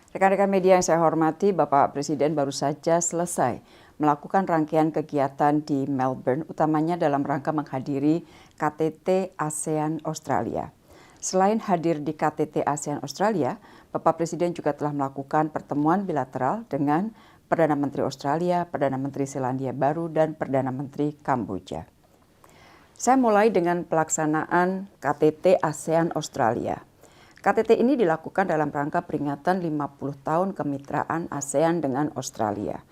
Rekan-rekan media yang saya hormati, Bapak Presiden baru saja selesai melakukan rangkaian kegiatan di Melbourne, utamanya dalam rangka menghadiri KTT ASEAN Australia. Selain hadir di KTT ASEAN Australia, Bapak Presiden juga telah melakukan pertemuan bilateral dengan Perdana Menteri Australia, Perdana Menteri Selandia Baru, dan Perdana Menteri Kamboja. Saya mulai dengan pelaksanaan KTT ASEAN Australia. KTT ini dilakukan dalam rangka peringatan 50 tahun kemitraan ASEAN dengan Australia.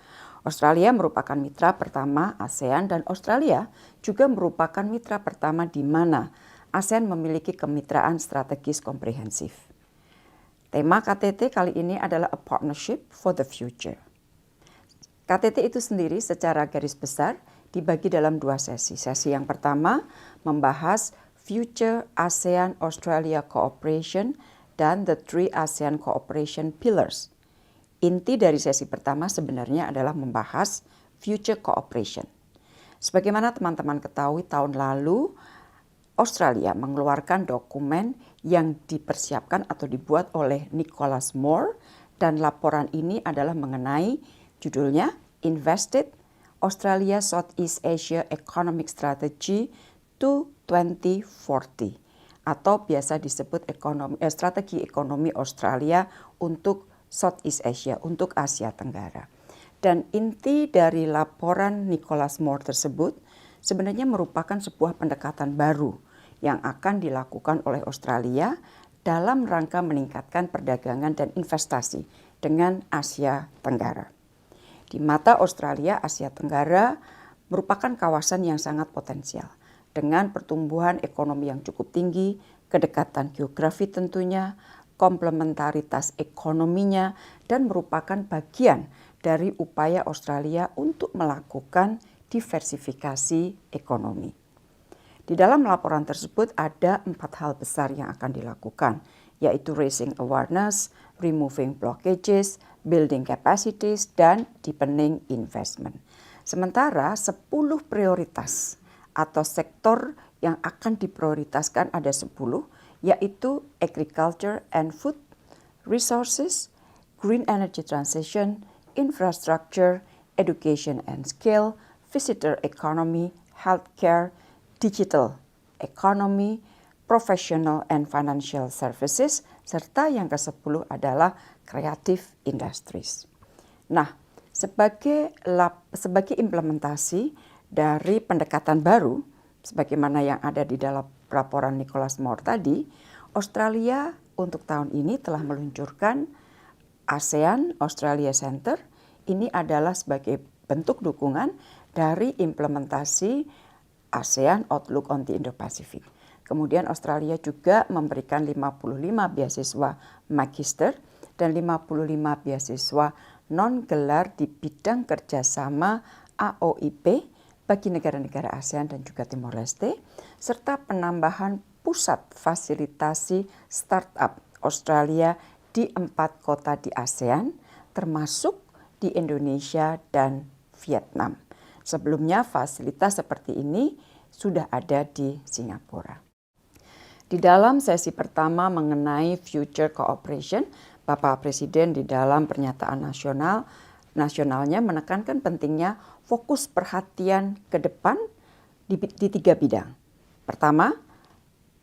Australia merupakan mitra pertama ASEAN dan Australia juga merupakan mitra pertama di mana ASEAN memiliki kemitraan strategis komprehensif. Tema KTT kali ini adalah A Partnership for the Future. KTT itu sendiri secara garis besar dibagi dalam dua sesi. Sesi yang pertama membahas Future ASEAN-Australia Cooperation dan the Three ASEAN Cooperation Pillars. Inti dari sesi pertama sebenarnya adalah membahas Future Cooperation. Sebagaimana teman-teman ketahui, tahun lalu Australia mengeluarkan dokumen yang dipersiapkan atau dibuat oleh Nicholas Moore, dan laporan ini adalah mengenai judulnya Invested Australia Southeast Asia Economic Strategy to 2040 atau biasa disebut strategi ekonomi Australia untuk Southeast Asia, untuk Asia Tenggara. Dan inti dari laporan Nicholas Moore tersebut sebenarnya merupakan sebuah pendekatan baru yang akan dilakukan oleh Australia dalam rangka meningkatkan perdagangan dan investasi dengan Asia Tenggara. Di mata Australia, Asia Tenggara merupakan kawasan yang sangat potensial dengan pertumbuhan ekonomi yang cukup tinggi, kedekatan geografi tentunya, komplementaritas ekonominya, dan merupakan bagian dari upaya Australia untuk melakukan diversifikasi ekonomi. Di dalam laporan tersebut ada 4 hal besar yang akan dilakukan, yaitu raising awareness, removing blockages, building capacities, dan deepening investment. Sementara 10 prioritas atau sektor yang akan diprioritaskan ada 10, yaitu agriculture and food resources, green energy transition, infrastructure, education and skill, visitor economy, healthcare, digital economy, professional and financial services, serta yang ke-10 adalah creative industries. Nah, sebagai implementasi dari pendekatan baru, sebagaimana yang ada di dalam laporan Nicholas Moore tadi, Australia untuk tahun ini telah meluncurkan ASEAN Australia Center. Ini adalah sebagai bentuk dukungan dari implementasi ASEAN Outlook on the Indo-Pacific. Kemudian Australia juga memberikan 55 beasiswa magister dan 55 beasiswa non-gelar di bidang kerjasama AOIP bagi negara-negara ASEAN dan juga Timor Leste, serta penambahan pusat fasilitasi startup Australia di 4 kota di ASEAN, termasuk di Indonesia dan Vietnam. Sebelumnya fasilitas seperti ini sudah ada di Singapura. Di dalam sesi pertama mengenai future cooperation, Bapak Presiden di dalam pernyataan nasionalnya menekankan pentingnya fokus perhatian ke depan di 3 bidang. Pertama,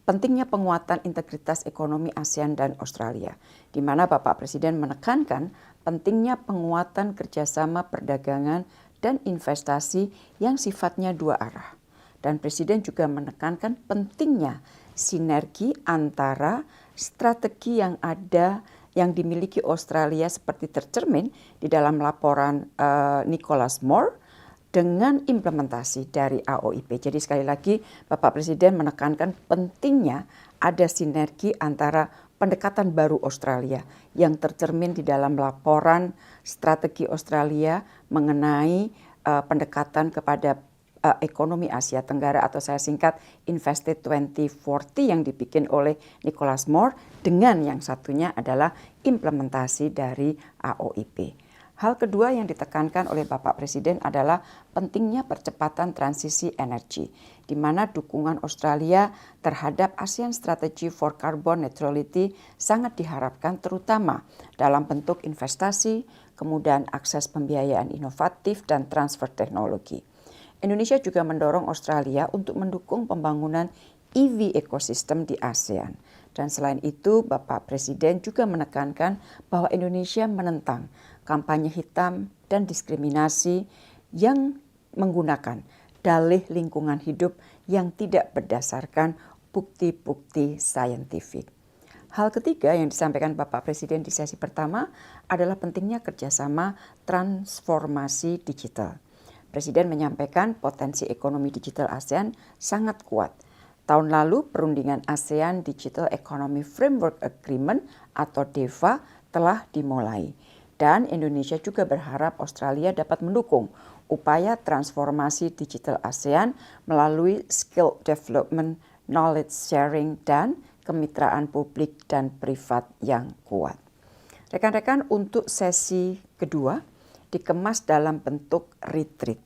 pentingnya penguatan integritas ekonomi ASEAN dan Australia, di mana Bapak Presiden menekankan pentingnya penguatan kerjasama perdagangan dan investasi yang sifatnya dua arah. Dan Presiden juga menekankan pentingnya sinergi antara strategi yang ada yang dimiliki Australia seperti tercermin di dalam laporan Nicholas Moore dengan implementasi dari AOIP. Jadi sekali lagi Bapak Presiden menekankan pentingnya ada sinergi antara pendekatan baru Australia yang tercermin di dalam laporan strategi Australia mengenai pendekatan kepada ekonomi Asia Tenggara atau saya singkat Invested 2040 yang dibikin oleh Nicholas Moore, dengan yang satunya adalah implementasi dari AOIP. Hal kedua yang ditekankan oleh Bapak Presiden adalah pentingnya percepatan transisi energi, di mana dukungan Australia terhadap ASEAN Strategy for Carbon Neutrality sangat diharapkan terutama dalam bentuk investasi, kemudian akses pembiayaan inovatif dan transfer teknologi. Indonesia juga mendorong Australia untuk mendukung pembangunan EV ekosistem di ASEAN. Dan selain itu, Bapak Presiden juga menekankan bahwa Indonesia menentang kampanye hitam dan diskriminasi yang menggunakan dalih lingkungan hidup yang tidak berdasarkan bukti-bukti saintifik. Hal ketiga yang disampaikan Bapak Presiden di sesi pertama adalah pentingnya kerjasama transformasi digital. Presiden menyampaikan potensi ekonomi digital ASEAN sangat kuat. Tahun lalu, perundingan ASEAN Digital Economy Framework Agreement atau DEFA telah dimulai. Dan Indonesia juga berharap Australia dapat mendukung upaya transformasi digital ASEAN melalui skill development, knowledge sharing, dan kemitraan publik dan privat yang kuat. Rekan-rekan, untuk sesi kedua dikemas dalam bentuk retreat.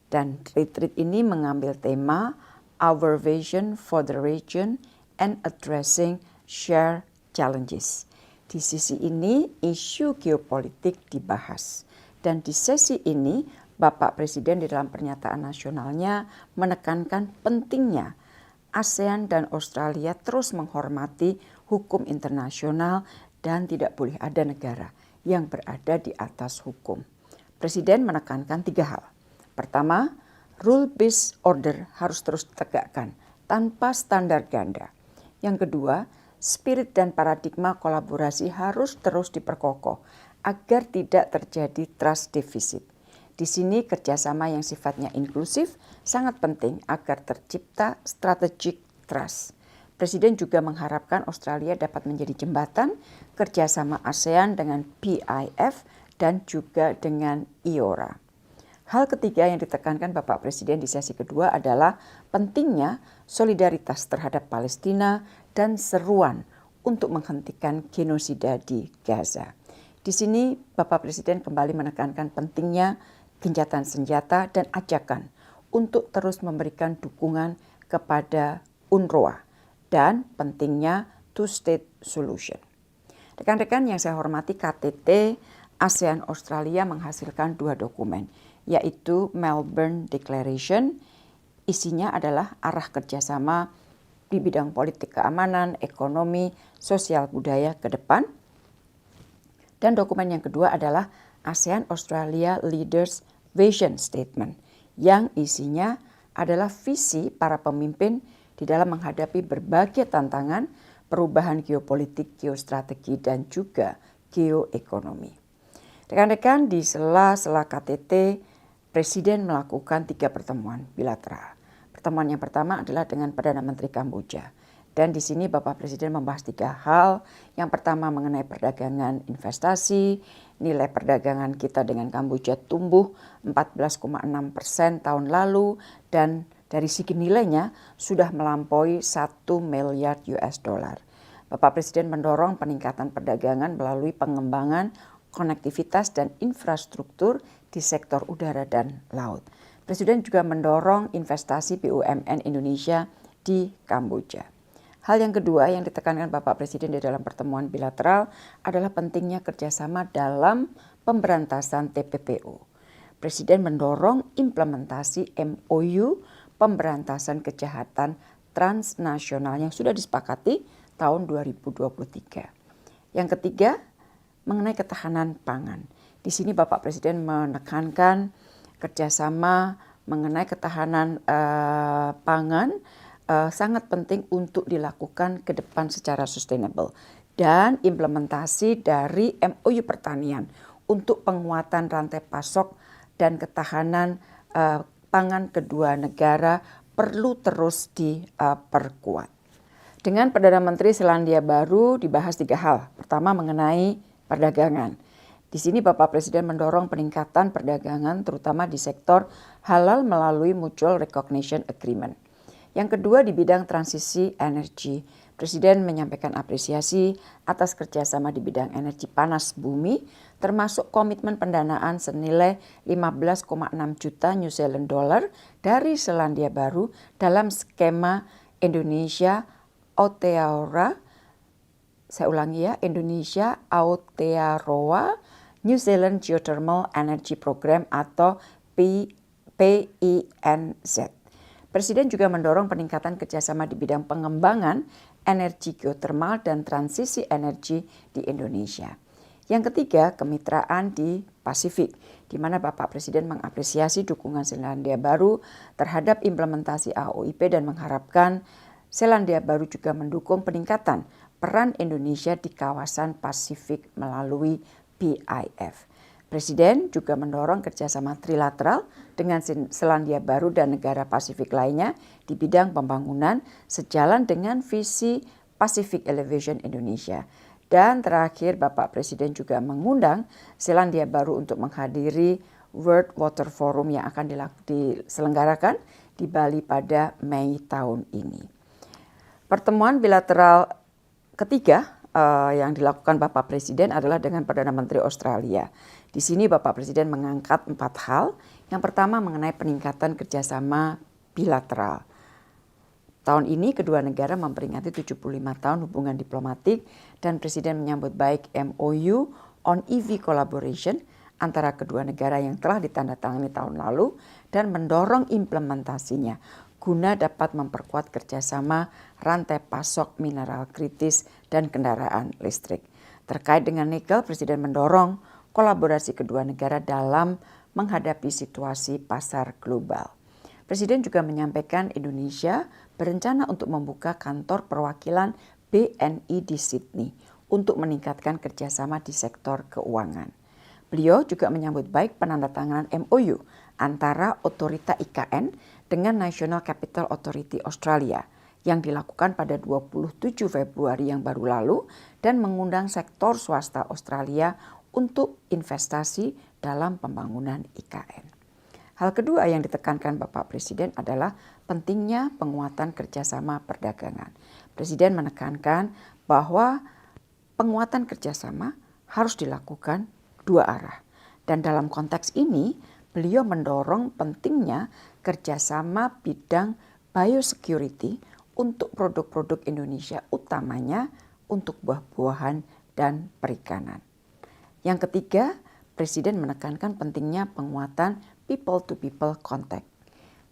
Dan retreat ini mengambil tema Our Vision for the Region and Addressing Shared Challenges. Di sisi ini, isu geopolitik dibahas. Dan di sesi ini, Bapak Presiden di dalam pernyataan nasionalnya menekankan pentingnya ASEAN dan Australia terus menghormati hukum internasional dan tidak boleh ada negara yang berada di atas hukum. Presiden menekankan 3 hal. Pertama, rule-based order harus terus ditegakkan tanpa standar ganda. Yang kedua, spirit dan paradigma kolaborasi harus terus diperkokoh agar tidak terjadi trust deficit. Di sini kerjasama yang sifatnya inklusif sangat penting agar tercipta strategic trust. Presiden juga mengharapkan Australia dapat menjadi jembatan kerjasama ASEAN dengan PIF dan juga dengan IORA. Hal ketiga yang ditekankan Bapak Presiden di sesi kedua adalah pentingnya solidaritas terhadap Palestina dan seruan untuk menghentikan genosida di Gaza. Di sini Bapak Presiden kembali menekankan pentingnya gencatan senjata dan ajakan untuk terus memberikan dukungan kepada UNRWA dan pentingnya two-state solution. Rekan-rekan yang saya hormati, KTT ASEAN Australia menghasilkan 2 dokumen, yaitu Melbourne Declaration, isinya adalah arah kerjasama di bidang politik keamanan, ekonomi, sosial budaya ke depan. Dan dokumen yang kedua adalah ASEAN Australia Leaders Vision Statement, yang isinya adalah visi para pemimpin di dalam menghadapi berbagai tantangan, perubahan geopolitik, geostrategi, dan juga geoekonomi. Rekan-rekan, di sela-sela KTT, Presiden melakukan 3 pertemuan bilateral. Pertemuan yang pertama adalah dengan Perdana Menteri Kamboja. Dan di sini Bapak Presiden membahas 3 hal. Yang pertama mengenai perdagangan investasi. Nilai perdagangan kita dengan Kamboja tumbuh 14,6% tahun lalu. Dan dari segi nilainya sudah melampaui 1 miliar US dollar. Bapak Presiden mendorong peningkatan perdagangan melalui pengembangan konektivitas dan infrastruktur di sektor udara dan laut. Presiden juga mendorong investasi BUMN Indonesia di Kamboja. Hal yang kedua yang ditekankan Bapak Presiden di dalam pertemuan bilateral adalah pentingnya kerjasama dalam pemberantasan TPPO. Presiden mendorong implementasi MOU pemberantasan kejahatan transnasional yang sudah disepakati tahun 2023. Yang ketiga, mengenai ketahanan pangan. Di sini Bapak Presiden menekankan kerjasama mengenai ketahanan pangan sangat penting untuk dilakukan ke depan secara sustainable. Dan implementasi dari MOU pertanian untuk penguatan rantai pasok dan ketahanan pangan kedua negara perlu terus diperkuat. Dengan Perdana Menteri Selandia Baru dibahas 3 hal. Pertama mengenai perdagangan. Di sini Bapak Presiden mendorong peningkatan perdagangan terutama di sektor halal melalui Mutual Recognition Agreement. Yang kedua di bidang transisi energi. Presiden menyampaikan apresiasi atas kerjasama di bidang energi panas bumi, termasuk komitmen pendanaan senilai 15,6 juta New Zealand dollar dari Selandia Baru dalam skema Indonesia Aotearoa, saya ulangi ya, Indonesia Aotearoa New Zealand Geothermal Energy Program atau PINZ. Presiden juga mendorong peningkatan kerjasama di bidang pengembangan energi geotermal dan transisi energi di Indonesia. Yang ketiga, kemitraan di Pasifik, di mana Bapak Presiden mengapresiasi dukungan Selandia Baru terhadap implementasi AOIP dan mengharapkan Selandia Baru juga mendukung peningkatan peran Indonesia di kawasan Pasifik melalui PIF. Presiden juga mendorong kerjasama trilateral dengan Selandia Baru dan negara Pasifik lainnya di bidang pembangunan sejalan dengan visi Pacific Elevation Indonesia. Dan terakhir, Bapak Presiden juga mengundang Selandia Baru untuk menghadiri World Water Forum yang akan diselenggarakan di Bali pada Mei tahun ini. Pertemuan bilateral ketiga yang dilakukan Bapak Presiden adalah dengan Perdana Menteri Australia. Di sini Bapak Presiden mengangkat 4 hal. Yang pertama mengenai peningkatan kerjasama bilateral. Tahun ini kedua negara memperingati 75 tahun hubungan diplomatik dan Presiden menyambut baik MOU on EV collaboration antara kedua negara yang telah ditandatangani tahun lalu dan mendorong implementasinya guna dapat memperkuat kerjasama rantai pasok mineral kritis dan kendaraan listrik. Terkait dengan nikel, Presiden mendorong kolaborasi kedua negara dalam menghadapi situasi pasar global. Presiden juga menyampaikan Indonesia berencana untuk membuka kantor perwakilan BNI di Sydney untuk meningkatkan kerjasama di sektor keuangan. Beliau juga menyambut baik penandatanganan MOU antara otorita IKN dengan National Capital Authority Australia yang dilakukan pada 27 Februari yang baru lalu dan mengundang sektor swasta Australia untuk investasi dalam pembangunan IKN. Hal kedua yang ditekankan Bapak Presiden adalah pentingnya penguatan kerjasama perdagangan. Presiden menekankan bahwa penguatan kerjasama harus dilakukan dua arah. Dan dalam konteks ini, beliau mendorong pentingnya kerjasama bidang biosecurity untuk produk-produk Indonesia, utamanya untuk buah-buahan dan perikanan. Yang ketiga, Presiden menekankan pentingnya penguatan people-to-people contact.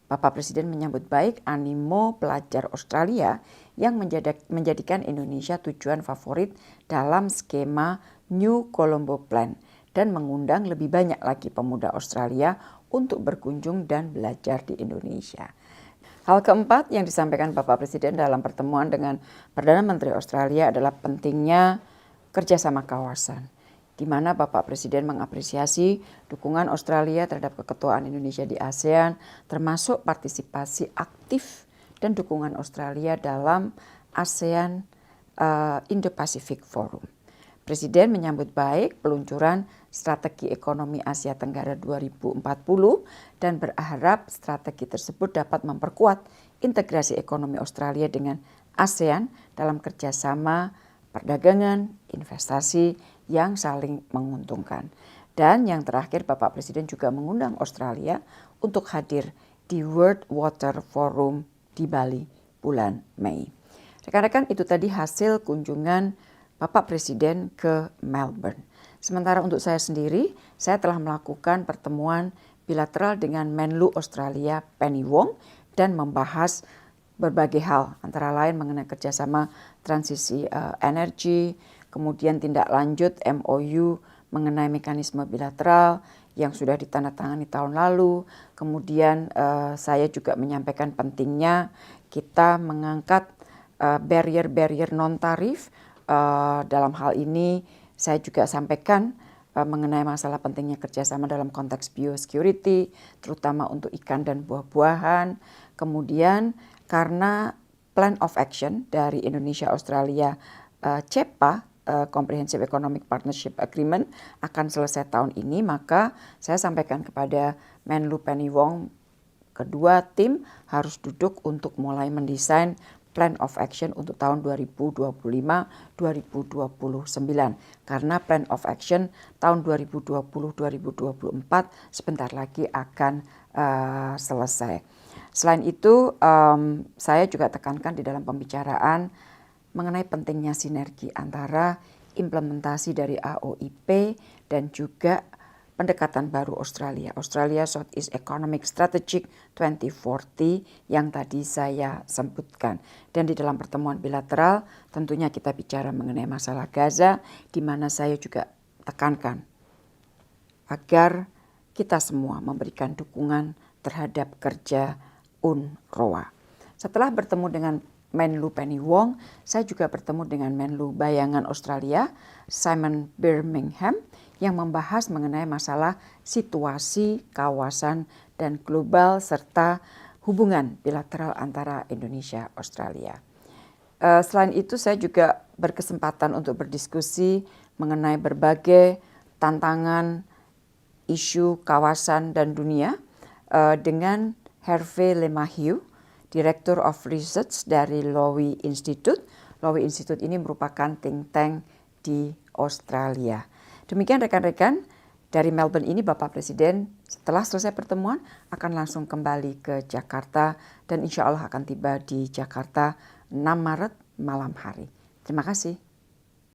Bapak Presiden menyambut baik animo pelajar Australia yang menjadikan Indonesia tujuan favorit dalam skema New Colombo Plan dan mengundang lebih banyak lagi pemuda Australia untuk berkunjung dan belajar di Indonesia. Hal keempat yang disampaikan Bapak Presiden dalam pertemuan dengan Perdana Menteri Australia adalah pentingnya kerjasama kawasan, di mana Bapak Presiden mengapresiasi dukungan Australia terhadap keketuaan Indonesia di ASEAN, termasuk partisipasi aktif dan dukungan Australia dalam ASEAN Indo-Pacific Forum. Presiden menyambut baik peluncuran Strategi Ekonomi Asia Tenggara 2040 dan berharap strategi tersebut dapat memperkuat integrasi ekonomi Australia dengan ASEAN dalam kerjasama perdagangan, investasi yang saling menguntungkan. Dan yang terakhir, Bapak Presiden juga mengundang Australia untuk hadir di World Water Forum di Bali bulan Mei. Rekan-rekan, itu tadi hasil kunjungan Bapak Presiden ke Melbourne. Sementara untuk saya sendiri, saya telah melakukan pertemuan bilateral dengan Menlu Australia Penny Wong dan membahas berbagai hal, antara lain mengenai kerjasama transisi energi, kemudian tindak lanjut MOU mengenai mekanisme bilateral yang sudah ditandatangani tahun lalu. Kemudian saya juga menyampaikan pentingnya kita mengangkat barrier-barrier non-tarif. Dalam hal ini saya juga sampaikan mengenai masalah pentingnya kerjasama dalam konteks biosecurity, terutama untuk ikan dan buah-buahan. Kemudian karena Plan of Action dari Indonesia Australia CEPA, Comprehensive Economic Partnership Agreement, akan selesai tahun ini, maka saya sampaikan kepada Menlu Penny Wong, kedua tim harus duduk untuk mulai mendesain Plan of Action untuk tahun 2025-2029. Karena Plan of Action tahun 2020-2024 sebentar lagi akan selesai. Selain itu, saya juga tekankan di dalam pembicaraan mengenai pentingnya sinergi antara implementasi dari AOIP dan juga pendekatan baru Australia Southeast Economic Strategic 2040 yang tadi saya sebutkan. Dan di dalam pertemuan bilateral tentunya kita bicara mengenai masalah Gaza, di mana saya juga tekankan agar kita semua memberikan dukungan terhadap kerja UNRWA. Setelah bertemu dengan Menlu Penny Wong, saya juga bertemu dengan Menlu Bayangan Australia, Simon Birmingham, yang membahas mengenai masalah situasi kawasan dan global serta hubungan bilateral antara Indonesia dan Australia. Selain itu saya juga berkesempatan untuk berdiskusi mengenai berbagai tantangan isu kawasan dan dunia dengan Hervé Lemahieu, Director of Research dari Lowy Institute. Lowy Institute ini merupakan think tank di Australia. Demikian rekan-rekan, dari Melbourne ini Bapak Presiden setelah selesai pertemuan akan langsung kembali ke Jakarta dan insya Allah akan tiba di Jakarta 6 Maret malam hari. Terima kasih.